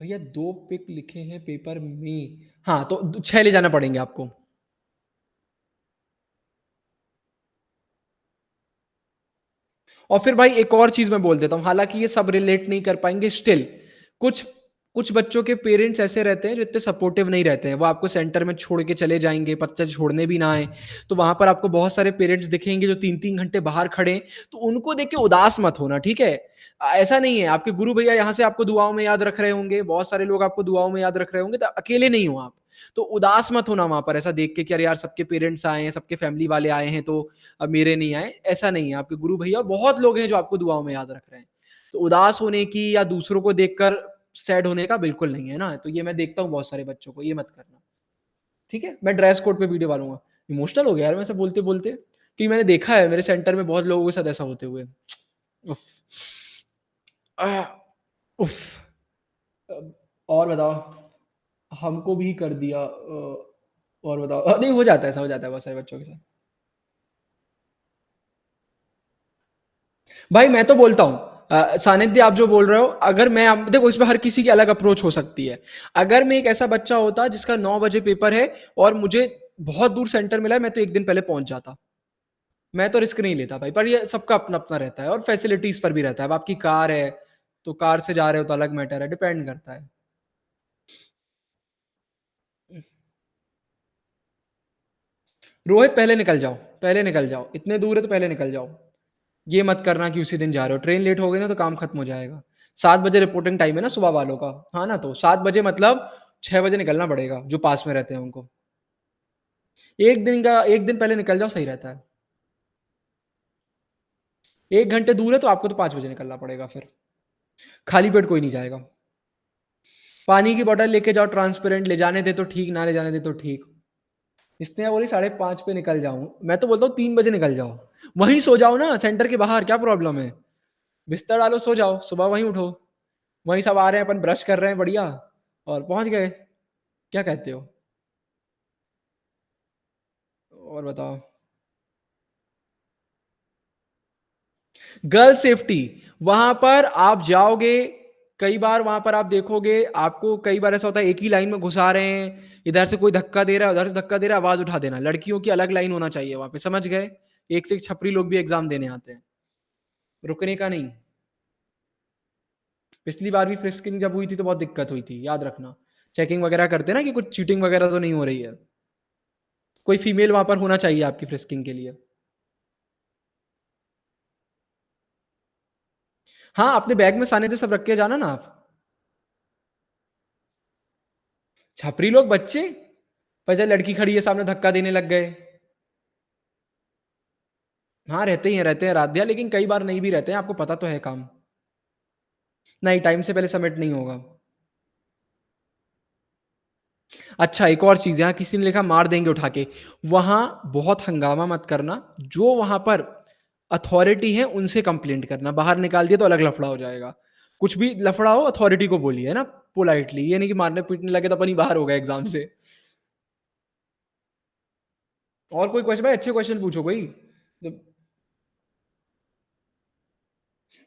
भैया 2 पिक लिखे हैं पेपर में। हाँ, तो 6 ले जाना पड़ेंगे आपको। और फिर भाई एक और चीज़ मैं बोल देता हूँ, हालाँकि ये सब रिलेट नहीं कर पाएँगे स्टिल, कुछ कुछ बच्चों के पेरेंट्स ऐसे रहते हैं जो इतने सपोर्टिव नहीं रहते हैं। वो आपको सेंटर में छोड़ के चले जाएँगे, बच्चा छोड़ने भी ना आए। तो वहाँ पर आपको बहुत सारे पेरेंट्स दिखेंगे जो 3-3 घंटे बाहर खड़े हैं, तो उनको देख के उदास मत होना, ठीक है? ऐसा नहीं है, आपके गुरु भैया यहाँ से आपको दुआओं में याद रख रहे होंगे, बहुत सारे लोग आपको दुआओं में याद रख रहे होंगे, तो अकेले नहीं हो आप। तो उदास मत होना वहाँ पर ऐसा देख के कि अरे यार सबके पेरेंट्स आए हैं, सबके फैमिली वाले आए हैं तो अब मेरे नहीं आए, ऐसा नहीं है। आपके गुरु भैया बहुत लोग हैं जो आपको दुआओं में याद रख रहे हैं। तो उदास होने की या दूसरों को देखकर सैड होने का बिल्कुल नहीं है ना, तो ये मैं देखता हूँ बहुत सारे बच्चों को, ये मत करना। ठीक है? मैं ड्रेस कोड पे वीडियो डालूँगा। इमोशनल हो गया यार मैं ऐसे बोलते-बोलते। कि मैंने देखा है मेरे सेंटर में बहुत लोगों के साथ ऐसा होते हुए। उफ़! आह! उफ़! और बताओ? हमको भी कर दिया और बताओ नहीं हो जाता है ऐसा हो जाता है बहुत सारे बच्चों के साथ। भाई मैं तो बोलता हूँ सानिध्य आप जो बोल रहे हो अगर मैं देखो इसमें हर किसी की अलग अप्रोच हो सकती है। अगर मैं एक ऐसा बच्चा होता जिसका 9 बजे पेपर है और मुझे बहुत दूर सेंटर मिला है, मैं तो 1 दिन पहले पहुँच जाता। मैं तो रिस्क नहीं लेता भाई, पर ये सबका अपना-अपना रहता है और फैसिलिटीज़ पर भी रहता है। अब आपकी कार है, तो कार से जा रहे हो तो अलग मैटर है, डिपेंड करता है। रोहित पहले निकल जाओ, इतने दूर है तो पहले निकल जाओ। ये मत करना कि उसी दिन जा रहे हो, ट्रेन लेट हो गई ना तो काम खत्म हो जाएगा। 7 बजे रिपोर्टिंग टाइम है ना सुबह वालों का, हाँ ना? तो 7 बजे मतलब 6 बजे निकलना पड़ेगा, जो पास में रहते हैं उनको। 1 दिन पहले निकल जाओ सही रहता है। 1 घंटे दूर है तो आपको तो 5 बजे निकलना पड़ेगा फिर। खाली पेट कोई नहीं जाएगा। पानी की बॉटल लेके जाओ ट्रांसपेरेंट, ले जाने दे तो ठीक, ना ले जाने दे तो ठीक। इसने बोली 5:30 पे निकल जाऊँ, मैं तो बोलता हूँ 3 बजे निकल जाओ। वहीं सो जाओ ना सेंटर के बाहर, क्या प्रॉब्लम है? बिस्तर डालो सो जाओ, सुबह वहीं उठो। वहीं सब आ रहे हैं, अपन ब्रश कर रहे हैं बढ़िया और पहुँच गए। क्या कहते हो? और बताओ? गर्ल सेफ्टी, वहाँ पर आप जाओगे, कई बार वहाँ पर आप देखोगे, आपको कई बार ऐसा होता है एक ही लाइन में घुसा रहे हैं, इधर से कोई धक्का दे रहा है, उधर से धक्का दे रहा है, आवाज़ उठा देना। लड़कियों की अलग लाइन होना चाहिए वहाँ पे, समझ गए? एक से एक छपरी लोग भी एग्ज़ाम देने आते हैं। रुकने का नहीं। पिछली बार भी फ्रिस्किंग जब हुई थी तो बहुत दिक्कत हुई थी, याद रखना। चेकिंग वगैरह करते हैं ना कि कुछ चीटिंग वगैरह तो नहीं हो रही है। कोई फीमेल वहाँ पर होना चाहिए आपकी फ्रिस्किंग के लिए। हाँ, अपने बैग में सानिध्य सब रख के जाना ना आप। छपरी लोग बच्चे, पर जब लड़की खड़ी है सामने धक्का देने लग गए। हाँ, रहते हैं रात-दिया लेकिन कई बार नहीं भी रहते हैं, आपको पता तो है काम। नहीं, टाइम से पहले सबमिट नहीं होगा। अच्छा, एक और चीज़ यहाँ किसी ने लिखा मार देंगे उठा के। वहाँ बहुत हंगामा मत करना, जो वहाँ पर अथॉरिटी है उनसे कंप्लेंट करना। बाहर निकाल दिया तो अलग लफड़ा हो जाएगा। कुछ भी लफड़ा हो अथॉरिटी को बोलिए, है ना? पोलाइटली, ये नहीं कि मारने-पीटने लगे तो अपन ही बाहर हो गए एग्ज़ाम से। और कोई क्वेश्चन भाई अच्छे क्वेश्चन पूछो कोई। जब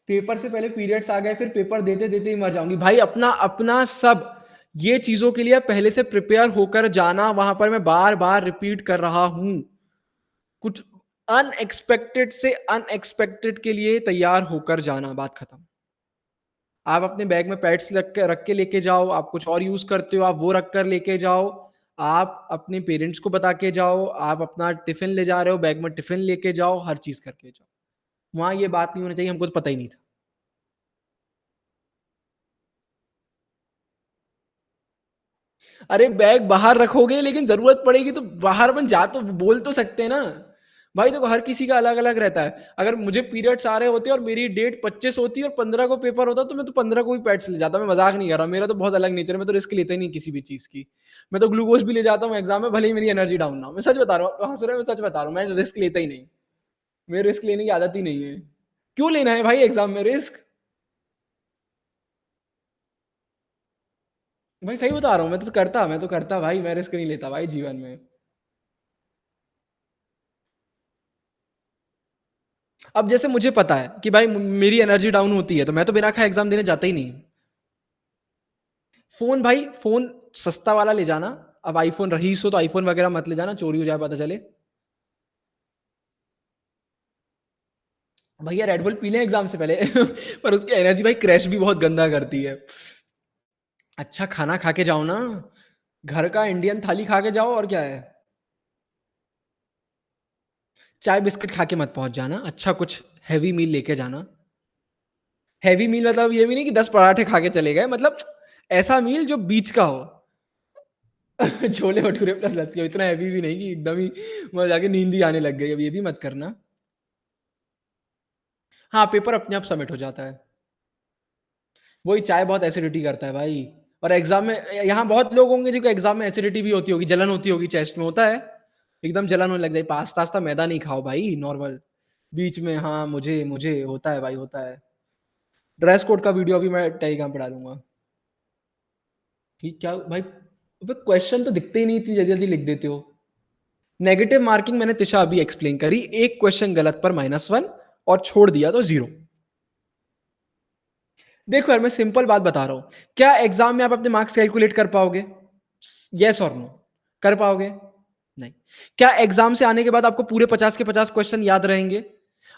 पेपर से पहले पीरियड्स आ गए, फिर पेपर देते-देते ही मर जाऊँगी। भाई अपना अपना सब ये चीज़ों के लिए पहले से प्रिपेयर होकर जाना, वहाँ पर मैं बार-बार रिपीट कर रहा हूँ। कुछ अनएक्सपेक्टेड से अनएक्सपेक्टेड के लिए तैयार होकर जाना, बात खत्म। आप अपने बैग में पैड्स रख के लेके जाओ, आप कुछ और यूज़ करते हो, आप वो रख कर लेके जाओ। आप अपने पेरेंट्स को बता के जाओ, आप अपना टिफ़िन ले जा रहे हो, बैग में टिफ़िन लेके जाओ, हर चीज़ करके जाओ। वहाँ ये बात नहीं होनी चाहिए, हमको तो पता ही नहीं था। अरे बैग बाहर रखोगे लेकिन ज़रूरत पड़ेगी तो बाहर अपन जा तो बोल तो सकते हैं ना। भाई देखो हर किसी का अलग-अलग रहता है। अगर मुझे पीरियड्स आ रहे होते और मेरी डेट 25 होती और 15 को पेपर होता तो मैं तो 15 को भी पैड्स ले जाता। मैं मज़ाक नहीं कर रहा। मेरा तो बहुत अलग नेचर है। मैं तो रिस्क लेता ही नहीं किसी भी चीज़ की। मैं तो ग्लूकोज़ भी ले जाता हूँ एग्ज़ाम में भले ही मेरी एनर्जी डाउन ना हो। मैं सच बता रहा हूँ। हँस रहे हो मैं सच बता रहा हूँ। मैं रिस्क लेता ही नहीं। मेरे रिस्क लेने की आदत ही नहीं है। क्यों लेना है भाई एग्ज़ाम में रिस्क? भाई सही बता रहा हूँ। मैं तो करता भाई मैं रिस्क नहीं लेता भाई जीवन में। अब जैसे मुझे पता है कि भाई मेरी एनर्जी डाउन होती है, तो मैं तो बिना खाए एग्ज़ाम देने जाता ही नहीं। फ़ोन सस्ता वाला ले जाना। अब आईफ़ोन रईस हो तो आईफ़ोन वगैरह मत ले जाना, चोरी हो जाए पता चले। भैया रेड बुल पी लें एग्ज़ाम से पहले पर उसकी एनर्जी भाई क्रैश भी बहुत गंदा करती है। अच्छा खाना खा के जाओ ना, घर का इंडियन थाली खा के जाओ और क्या है। चाय बिस्किट खा के मत पहुँच जाना, अच्छा कुछ हेवी मील लेके जाना। हेवी मील मतलब ये भी नहीं कि 10 पराठे खा के चले गए, मतलब ऐसा मील जो बीच का हो। छोले भटूरे प्लस लस्सी, अब इतना हेवी भी नहीं कि एकदम ही वहाँ जाके नींद ही आने लग गई, अब ये भी मत करना। हाँ, पेपर अपने आप सबमिट हो जाता है। वही चाय बहुत एसिडिटी करता है भाई और एग्ज़ाम में यहाँ बहुत लोग होंगे जिनको एग्ज़ाम में एसिडिटी भी होती होगी, जलन होती होगी चेस्ट में, होता है? एकदम जलन होने लग जाए, पास्ता-वास्ता मैदा नहीं खाओ भाई, नॉर्मल। बीच में हाँ, मुझे मुझे होता है भाई, होता है। ड्रेस कोड का वीडियो अभी मैं टेलीग्राम पे डालूँगा। कि क्या भाई, अबे क्वेश्चन तो दिखते ही नहीं, इतनी जल्दी-जल्दी लिख देते हो। नेगेटिव मार्किंग मैंने तिशा अभी एक्सप्लेन करी, एक क्वेश्चन गलत पर -1 और छोड़ दिया तो 0। देखो यार, मैं सिंपल बात बता रहा हूँ। क्या एग्ज़ाम में आप अपने मार्क्स कैलकुलेट कर पाओगे? येस और नो? कर पाओगे? नहीं। क्या एग्ज़ाम से आने के बाद आपको पूरे 50 के 50 क्वेश्चन याद रहेंगे?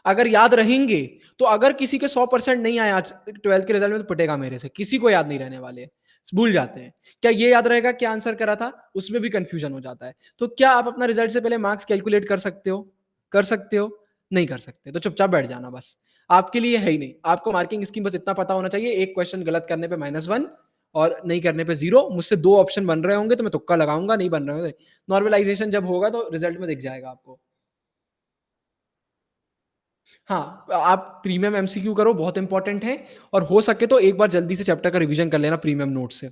अगर याद रहेंगे, तो अगर किसी के 100% नहीं आए आज 12th के रिज़ल्ट में, तो पिटेगा मेरे से। किसी को याद नहीं रहने वाले। भूल जाते हैं। क्या ये याद रहेगा क्या आंसर करा था? उसमें भी कन्फ्यूज़न हो जाता है। तो क्या आप अपना रिज़ल्ट से पहले मार्क्स कैलकुलेट कर सकते हो? कर सकते हो? नहीं कर सकते। तो चुपचाप बैठ जाना बस। आपके लिए है ही नहीं। आपको मार्किंग स्कीम बस इतना पता होना चाहिए, एक क्वेश्चन गलत करने पे -1 और नहीं करने पे 0। मुझसे 2 ऑप्शन बन रहे होंगे तो मैं तुक्का लगाऊँगा, नहीं बन रहे होंगे। नॉर्मलाइज़ेशन जब होगा तो रिज़ल्ट में दिख जाएगा आपको। हाँ, आप प्रीमियम एमसीक्यू करो, बहुत इंपॉर्टेंट है, और हो सके तो एक बार जल्दी से चैप्टर का रिवीजन कर लेना प्रीमियम नोट से।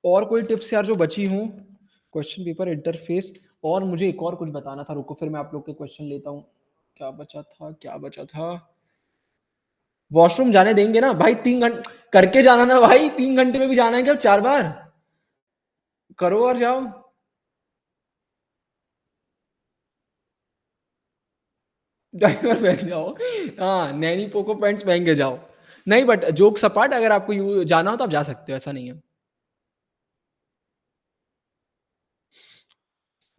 और कोई टिप्स यार जो बची हों? क्वेश्चन पेपर इंटरफ़ेस, और मुझे एक और कुछ बताना था, रुको फिर मैं आप लोग के क्वेश्चन लेता हूँ। क्या बचा था, क्या बचा था? वॉशरूम जाने देंगे ना? भाई 3 करके जाना ना भाई, 3 घंटे में भी जाना है क्या 4 बार? करो और जाओ। डायपर पहन जाओ। हाँ, नैनी पोको पैंट्स पहन के जाओ। नहीं, बट जोक्स अपार्ट, अगर आपको जाना हो तो आप जा सकते हो, ऐसा नहीं है।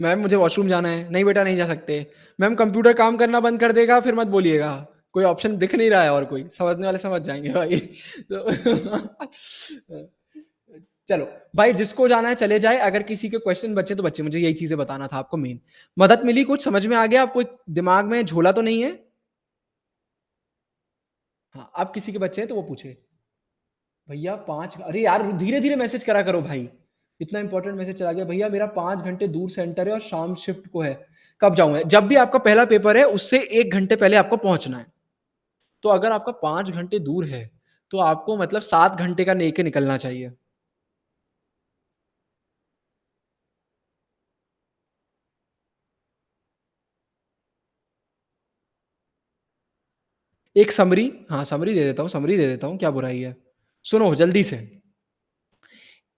मैम मुझे वॉशरूम जाना है। नहीं बेटा नहीं जा सकते। मैम कंप्यूटर काम करना बंद कर देगा, फिर मत बोलिएगा। कोई ऑप्शन दिख नहीं रहा है और कोई, समझने वाले समझ जाएँगे भाई। तो चलो, भाई जिसको जाना है चले जाए, अगर किसी के क्वेश्चन बचे तो बचे, मुझे यही चीज़ें बताना था आपको मेन। मदद मिली कुछ समझ में आ गया? आपको दिमाग में झोला तो नहीं है? हाँ, अब किसी के बच्चे हैं तो वो पूछे। भैया 5 अरे यार धीरे-धीरे मैसेज करा करो भाई। इतना इंपॉर्टेंट मैसेज चला गया, भैया मेरा 5 घंटे दूर सेंटर है और शाम शिफ्ट को है। कब जाऊँ? जब भी आपका पहला पेपर है उससे 1 घंटे पहले आपको पहुँचना है। तो अगर आपका 5 घंटे दूर है, तो आपको मतलब 7 घंटे का लेके निकलना चाहिए। एक समरी, हाँ, समरी दे देता हूँ, क्या बुराई है? सुनो जल्दी से।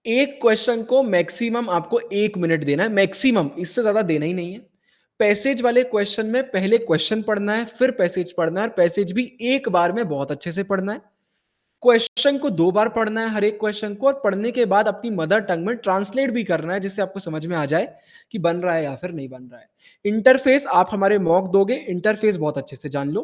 एक क्वेश्चन को मैक्सिमम आपको 1 मिनट देना है, मैक्सिमम, इससे ज़्यादा देना ही नहीं है। पैसेज वाले क्वेश्चन में पहले क्वेश्चन पढ़ना है, फिर पैसेज पढ़ना है, और पैसेज भी एक बार में बहुत अच्छे से पढ़ना है। क्वेश्चन को 2 बार पढ़ना है हर एक क्वेश्चन को, और पढ़ने के बाद अपनी मदर टंग में ट्रांसलेट भी करना है, जिससे आपको समझ में आ जाए कि बन रहा है या फिर नहीं बन रहा है। इंटरफ़ेस आप हमारे मॉक दोगे, इंटरफ़ेस बहुत अच्छे से जान लो।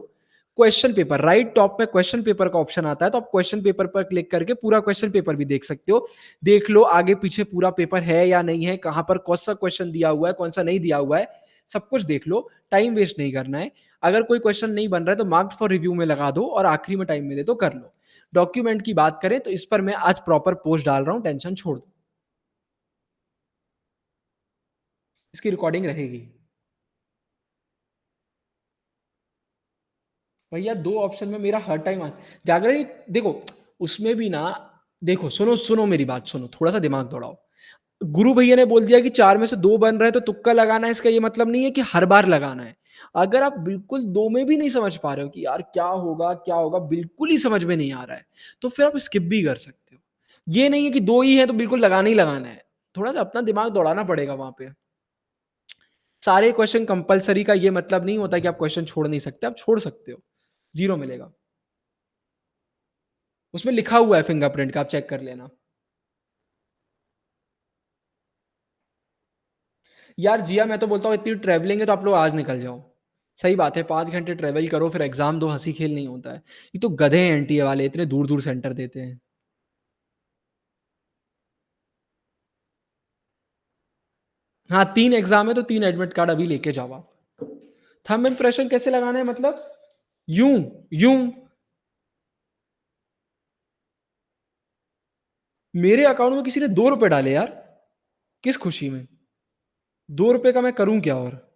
क्वेश्चन पेपर, राइट टॉप में क्वेश्चन पेपर का ऑप्शन आता है, तो आप क्वेश्चन पेपर पर क्लिक करके पूरा क्वेश्चन पेपर भी देख सकते हो। देख लो आगे-पीछे पूरा पेपर है या नहीं है, कहाँ पर कौन-सा क्वेश्चन दिया हुआ है, कौन-सा नहीं दिया हुआ है, सब कुछ देख लो। टाइम वेस्ट नहीं करना है। अगर कोई क्वेश्चन नहीं बन रहा है, तो मार्क्ड फॉर रिव्यू में लगा दो और आखिरी में टाइम मिले तो कर लो। डॉक्यूमेंट की बात करें तो इस पर मैं आज प्रॉपर पोस्ट डाल रहा हूँ, टेंशन छोड़ दो। इसकी रिकॉर्डिंग रहेगी। भैया 2 ऑप्शन में मेरा हर टाइम जागरण देखो, उसमें भी ना, देखो सुनो मेरी बात सुनो, थोड़ा-सा दिमाग दौड़ाओ। गुरु भैया ने बोल दिया कि 4 में से 2 बन रहे हैं तो तुक्का लगाना है, इसका ये मतलब नहीं है कि हर बार लगाना है। अगर आप बिल्कुल 2 में भी नहीं समझ पा रहे हो कि यार क्या होगा, बिल्कुल ही समझ में नहीं आ रहा है, तो फिर आप स्किप भी कर सकते हो। ये नहीं है कि 2 ही है तो बिल्कुल लगाना ही लगाना है। थोड़ा-सा अपना दिमाग दौड़ाना पड़ेगा वहाँ पे। सारे क्वेश्चन कंपल्सरी का ये मतलब नहीं होता कि आप क्वेश्चन छोड़ नहीं सकते, आप छोड़ सकते हो। 0 मिलेगा। उसमें लिखा हुआ है फिंगरप्रिंट का, आप चेक कर लेना। यार जिया, मैं तो बोलता हूँ इतनी ट्रैवलिंग है तो आप लोग आज निकल जाओ। सही बात है, 5 घंटे ट्रैवल करो फिर एग्ज़ाम दो, हँसी खेल नहीं होता है। ये तो गधे हैं एनटीए वाले, इतने दूर-दूर सेंटर देते हैं। हाँ, 3 एग्ज़ाम है तो 3 एडमिट कार्ड अभी लेके जाओ आप। थंब इम्प्रेशन कैसे लगाना है मतलब? यूँ, यूँ। मेरे अकाउंट में किसी ने ₹2 डाले यार। किस खुशी में? ₹2 का मैं करूँ क्या और?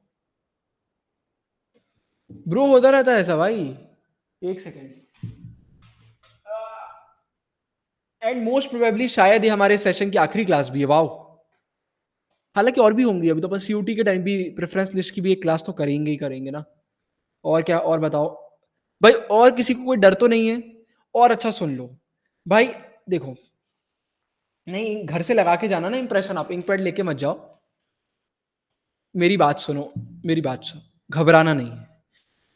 ब्रो होता रहता है ऐसा भाई। 1 सेकंड। एंड मोस्ट प्रोबेबली शायद ये हमारे सेशन की आखिरी क्लास भी है, वाओ! हालाँकि और भी होंगी, अभी तो अपन सीयूटी के टाइम भी प्रेफ़रेंस लिस्ट की भी एक क्लास तो करेंगे ही करेंगे ना। और क्या और बताओ? भाई और किसी को कोई डर तो नहीं है? और अच्छा सुन लो, भाई देखो, नहीं घर से लगा के जाना ना इंप्रेशन आप इंक पैड लेके मत जाओ। मेरी बात सुनो, मेरी बात सुनो, घबराना नहीं है।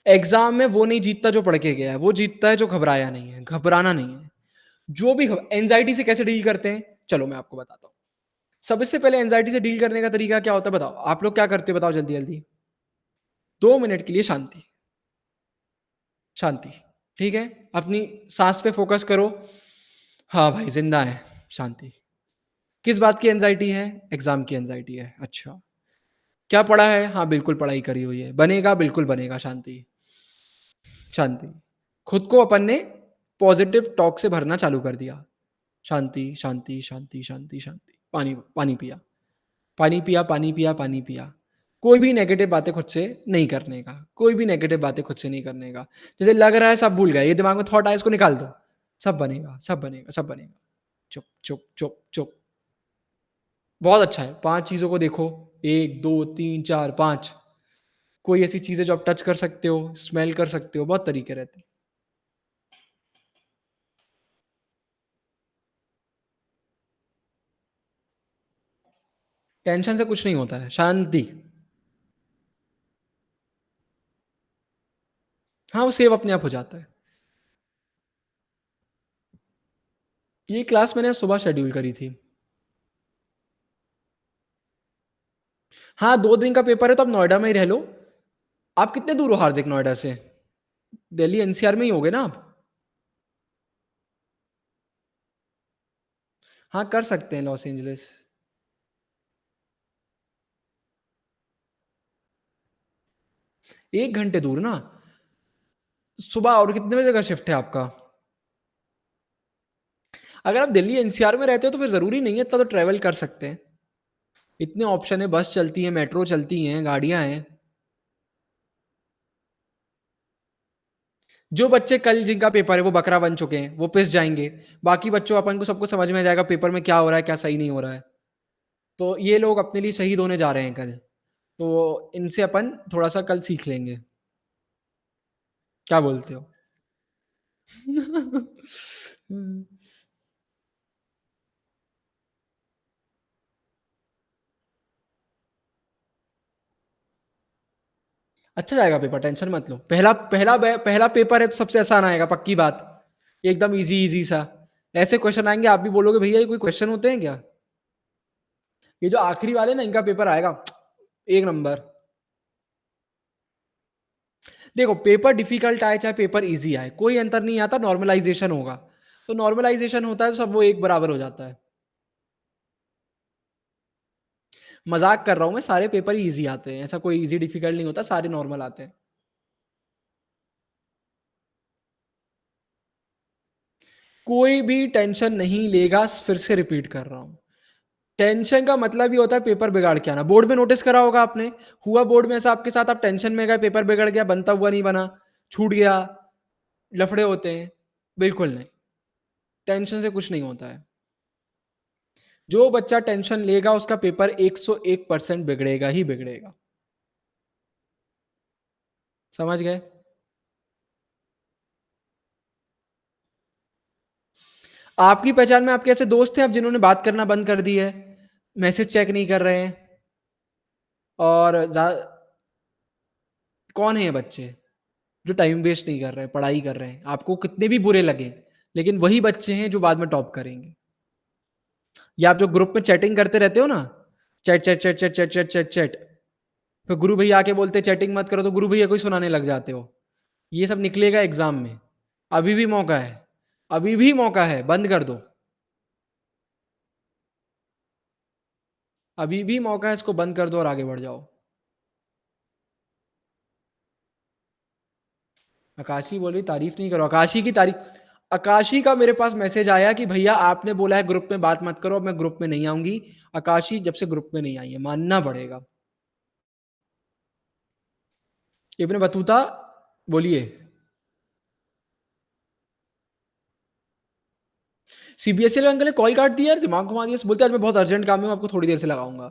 एग्ज़ाम में वो नहीं जीतता जो पढ़ के गया है, वो जीतता है जो घबराया नहीं है, घबराना नहीं है। जो भी घ एंग्ज़ायटी से कैसे डील करते हैं? चलो मैं आपको बताता हूँ। सबसे पहले एंग्ज़ायटी से डील करने का तरीका क्या होता है बताओ? आप लोग क्या करते हो बताओ जल्दी-जल्दी? 2 मिनट के लिए शांति, शांति, ठीक है? अपनी साँस पे फ़ोकस करो। हाँ भाई, ज़िंदा हैं, शांति। किस बात की एंग्ज़ायटी है? एग्ज़ाम की एंग्ज़ायटी है। अच्छा, क्या पढ़ा है? हाँ, बिल्कुल पढ़ाई करी हुई है। बनेगा? बिल्कुल बनेगा, शांति, शांति। खुद को अपन ने पॉज़िटिव टॉक से भरना चालू कर दिया। शांति, शांति, शांति, शांति, शांति। पानी पानी पिया, पानी पिया, पानी पिया, पानी पिया। कोई भी नेगेटिव बातें खुद से नहीं करने का, कोई भी नेगेटिव बातें खुद से नहीं करने का। जैसे लग रहा है सब भूल गए, ये दिमाग में थॉट आया इसको निकाल दो। सब बनेगा, सब बनेगा, सब बनेगा। चुप, चुप, चुप, चुप। बहुत अच्छा है, 5 चीज़ों को देखो। 1, 2, 3, 4, 5 कोई ऐसी चीज़ है जो आप टच कर सकते हो, स्मेल कर सकते हो, बहुत तरीके रहते हैं। टेंशन से कुछ नहीं होता है, शांति। हाँ, वो सेव अपने आप हो जाता है। ये क्लास मैंने सुबह शेड्यूल करी थी। हाँ, 2 दिन का पेपर है तो आप नोएडा में ही रह लो। आप कितने दूर हो हार्दिक नोएडा से? दिल्ली एनसीआर में ही होगे ना आप? हाँ, कर सकते हैं लॉस एंजेलिस। 1 घंटे दूर ना? सुबह और कितने बजे का शिफ्ट है आपका? अगर आप दिल्ली एनसीआर में रहते हो तो फिर ज़रूरी नहीं है इतना तो ट्रैवल कर सकते हैं। इतने ऑप्शन है, बस चलती है, मेट्रो चलती हैं, गाड़ियाँ हैं। जो बच्चे कल जिनका पेपर है वो बकरा बन चुके हैं, वो पिस जाएँगे। बाकी बच्चों अपन को सबको समझ में आ जाएगा पेपर में क्या हो रहा है, क्या सही नहीं हो रहा है। तो ये लोग अपने लिए शहीद होने जा रहे हैं कल। तो इनसे अपन थोड़ा-सा कल सीख लेंगे। क्या बोलते हो? हुँ। अच्छा जाएगा पेपर, टेंशन मत लो। पहला पेपर है तो सबसे आसान आएगा, पक्की बात। एकदम ईज़ी-ईज़ी सा। ऐसे क्वेश्चन आएँगे आप भी बोलोगे भैया ये कोई क्वेश्चन होते हैं क्या? ये जो आखिरी वाले ना इनका पेपर आएगा 1 नंबर। देखो पेपर डिफ़िकल्ट आए चाहे पेपर ईज़ी आए, कोई अंतर नहीं आता नॉर्मलाइज़ेशन होगा। तो नॉर्मलाइज़ेशन होता है तो सब वो एक बराबर हो जाता है। मज़ाक कर रहा हूँ मैं, सारे पेपर ही ईज़ी आते हैं। ऐसा कोई ईज़ी डिफ़िकल्ट नहीं होता, सारे नॉर्मल आते हैं। कोई भी टेंशन नहीं लेगा, फिर से रिपीट कर रहा हूँ। टेंशन का मतलब ही होता है पेपर बिगाड़ के आना। बोर्ड में नोटिस करा होगा आपने, हुआ बोर्ड में ऐसा आपके साथ आप टेंशन में गए, पेपर बिगड़ गया, बनता हुआ नहीं बना, छूट गया, लफड़े होते हैं। बिल्कुल नहीं, टेंशन से कुछ नहीं होता है। जो बच्चा टेंशन लेगा उसका पेपर 101% बिगड़ेगा ही बिगड़ेगा। समझ गए? आपकी पहचान में आपके ऐसे दोस्त हैं अब जिन्होंने बात करना बंद कर दी है, मैसेज चेक नहीं कर रहे हैं और कौन है ये बच्चे? जो टाइम वेस्ट नहीं कर रहे हैं, पढ़ाई कर रहे हैं। आपको कितने भी बुरे लगें, लेकिन वही बच्चे हैं जो बाद में टॉप करेंगे। या आप जो ग्रुप में चैटिंग करते रहते हो ना, chat, chat, chat, chat, chat, chat, chat, chat, फिर गुरु भैया आके बोलते हैं चैटिंग मत करो, तो गुरु भैया को ही सुनाने लग जाते हो। ये सब निकलेगा एग्ज़ाम में। अभी भी मौका है, अभी भी मौका है, बंद कर दो। अभी भी मौका है, इसको बंद कर दो और आगे बढ़ जाओ। आकाशी बोल रही तारीफ़ नहीं करो, आकाशी का मेरे पास मैसेज आया कि भैया आपने बोला है ग्रुप में बात मत करो, अब मैं ग्रुप में नहीं आऊँगी। आकाशी जब से ग्रुप में नहीं आई है, मानना पड़ेगा। इब्न बतूता बोलिए। सीबीएसई वाले अंकल ने कॉल काट दिया यार, दिमाग घुमा दिया। बोलते आज मैं बहुत अर्जेंट काम है, मैं आपको थोड़ी देर से लगाऊँगा।